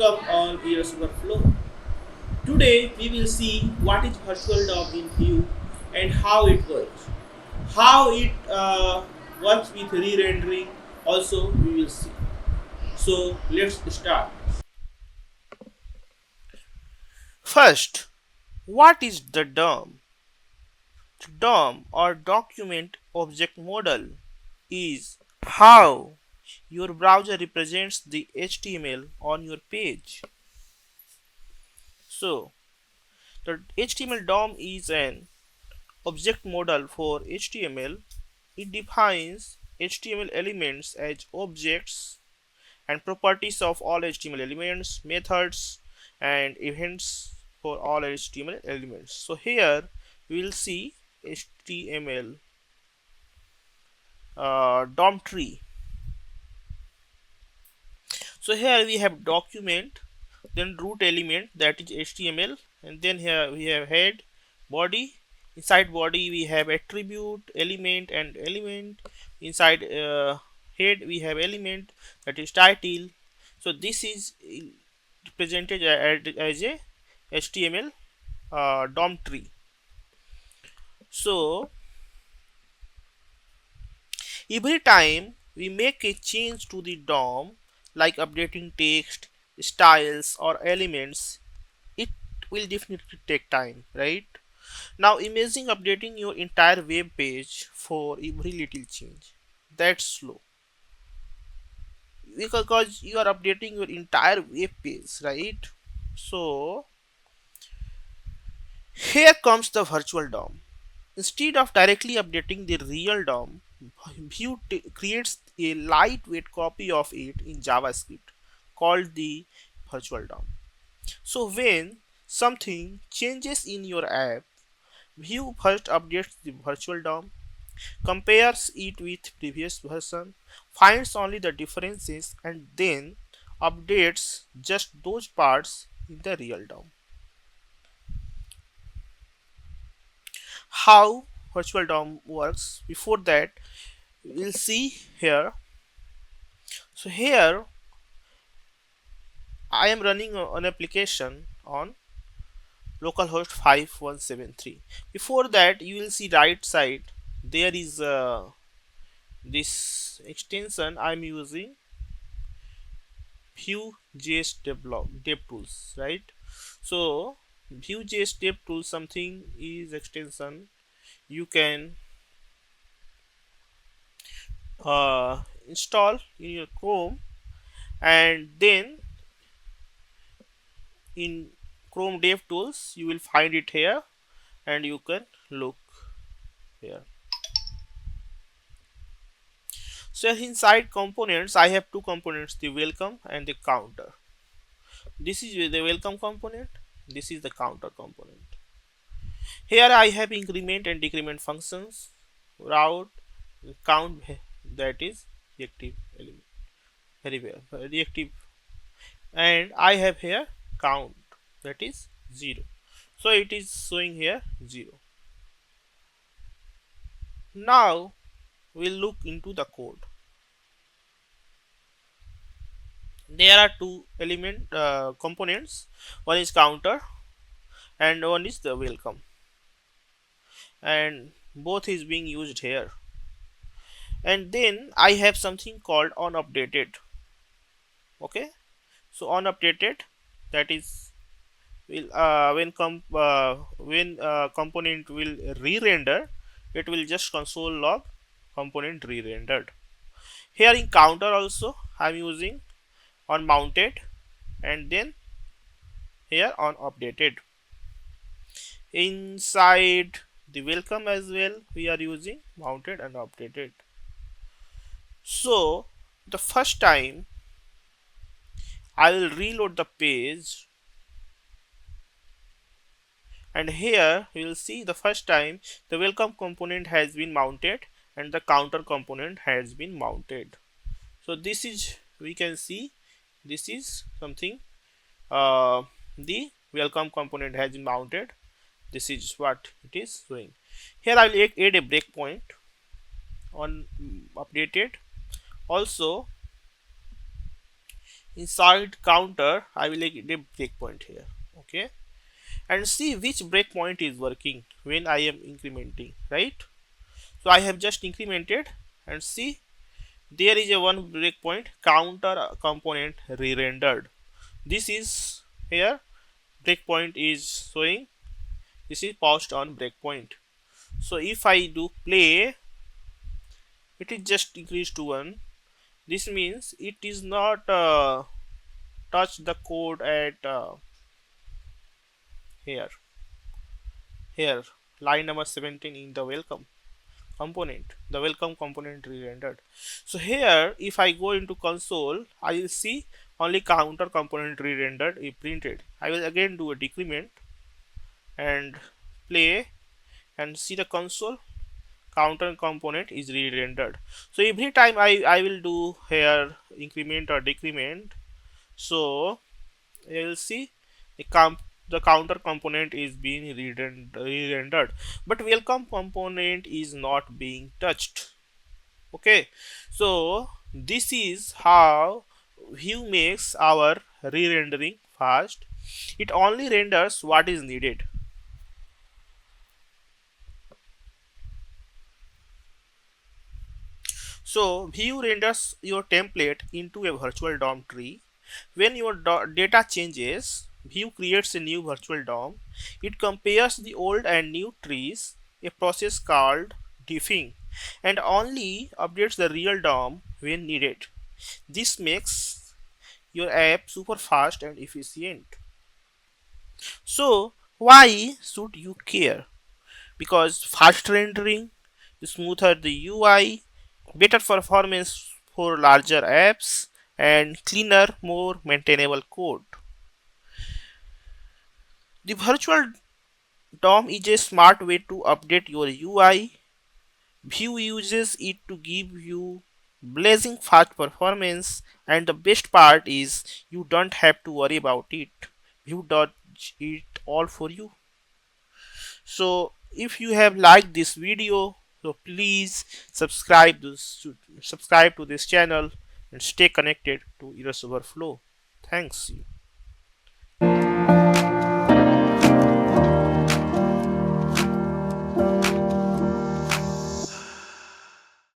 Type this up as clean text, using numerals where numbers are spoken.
welcome all viewers Overflow. Today we will see what is virtual DOM in Vue and how it works. How it works with re-rendering also we will see. So let's start. First, what is the DOM? DOM or Document Object Model is how your browser represents the HTML on your page. So the HTML DOM is an object model for HTML. It defines HTML elements as objects and properties of all HTML elements, methods, and events for all HTML elements. So here we will see HTML DOM tree. So here we have document, then root element that is HTML, and then here we have head, body. Inside body we have attribute, element, and element. Inside head we have element that is title. So this is represented as a HTML DOM tree. So every time we make a change to the DOM, like updating text, styles, or elements, it will definitely take time, right? Now imagine updating your entire web page for every little change. That's slow because you are updating your entire web page, right? So here comes the virtual DOM. Instead of directly updating the real DOM, Vue creates a lightweight copy of it in JavaScript called the virtual DOM. So when something changes in your app, Vue first updates the virtual DOM, compares it with previous version, finds only the differences, and then updates just those parts in the real DOM. How virtual DOM works? Before that, we'll see here. So here I am running an application on localhost 5173. Before that, you will see right side there is this extension I'm using, Vue.js DevTools, right? So Vue.js DevTools something is extension you can install in your Chrome, and then in Chrome DevTools you will find it here, and you can look here. So inside components I have two components, the welcome and the counter. This is the welcome component, this is the counter component. Here I have increment and decrement functions, route, count, that is reactive element, very well reactive, and I have here count, that is 0. So it is showing here 0. Now we'll look into the code. There are two element components, one is counter and one is the welcome, and both is being used here. And then I have something called onUpdated. Okay, so onUpdated, that is will when component will re-render, it will just console log component re-rendered. Here in counter also I'm using on mounted, and then here on updated. Inside the welcome as well we are using mounted and updated. So the first time I will reload the page, and here you will see the first time the welcome component has been mounted and the counter component has been mounted. So this is, we can see, this is something, the welcome component has been mounted. This is what it is showing. Here I will add a breakpoint on updated. Also inside counter I will get a breakpoint here. Okay, and see which breakpoint is working when I am incrementing, right? So I have just incremented, and see there is a one breakpoint counter component re-rendered. This is here breakpoint is showing. This is paused on breakpoint. So if I do play, it is just increased to 1. This means it is not touch the code at here here line number 17 in the welcome component. The welcome component re-rendered. So here if I go into console, I will see only counter component re-rendered is printed. I will again do a decrement and play and see the console counter component is re-rendered. So every time I will do here increment or decrement, so you will see the counter component is being re-rendered, but welcome component is not being touched. Okay, so this is how Vue makes our re-rendering fast. It only renders what is needed. So Vue renders your template into a virtual DOM tree. When your data changes, Vue creates a new virtual DOM. It compares the old and new trees, a process called diffing, and only updates the real DOM when needed. This makes your app super fast and efficient. So why should you care? Because fast rendering, smoother the UI, better performance for larger apps, and cleaner, more maintainable code. The virtual DOM is a smart way to update your UI. Vue uses it to give you blazing fast performance, and the best part is you don't have to worry about it. Vue does it all for you. So if you have liked this video, so please subscribe to this channel and stay connected to Overflow. Thanks you.